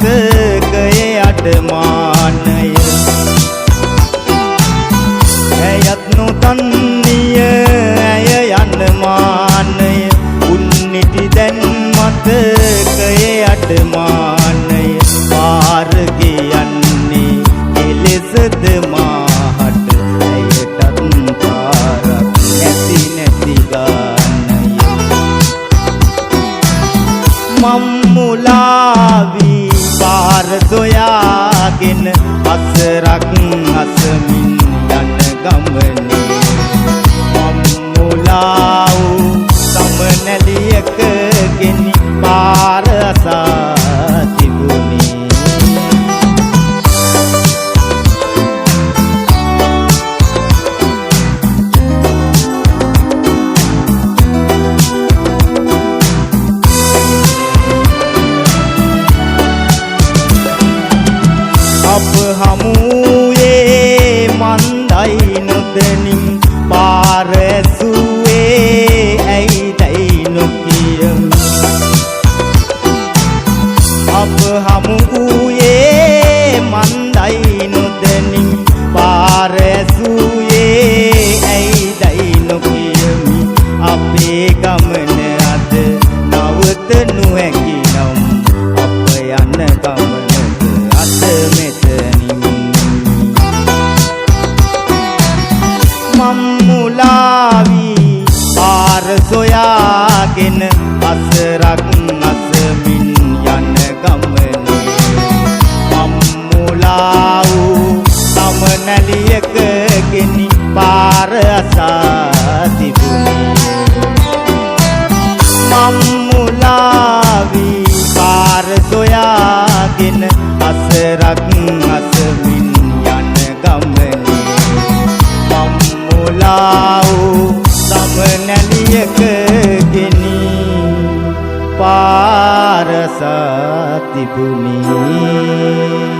මතකයේ අඩමානය ඇයත් නොදන්නිය ඇය යන මානය උන්නිටි දැන් මතකයේ අඩමානය පාර ගියන්නේ එලෙසද මාහට ඇයටත් පාරක් නැති නැති ගානය මම්මුලාවි පාර සොයාගෙන අසරක් අසමින් යන ගමනේ මම්මුලාව් සමනැලියක ගෙනි පාර අසා තිබුණේ අප හමුවේ මන්දයි නොදනින් පාර ඇසුවේ ඇයිදයි නොකියමි අප හමුවේ මන්දයි නොදනින් පාර ඇසුවේ ඇයිදයි නොකියමි අපේ ගමන අද නවත නොහැකි නම් අප යන ගමනද අද මෙතනින් මම්මුලාවි පාර සොයාගෙන අසරක් අසමින් යන ගමනේ මම්මුලාව් සමනැලියක ගෙනි පාර අසා තිබුණේ මම්මුලාවි පාර සොයාගෙන අසරක් අසමින් යන ගමනේ මම්මුලාව් සමනැලියක ගෙනි පාර අසා තිබුණේ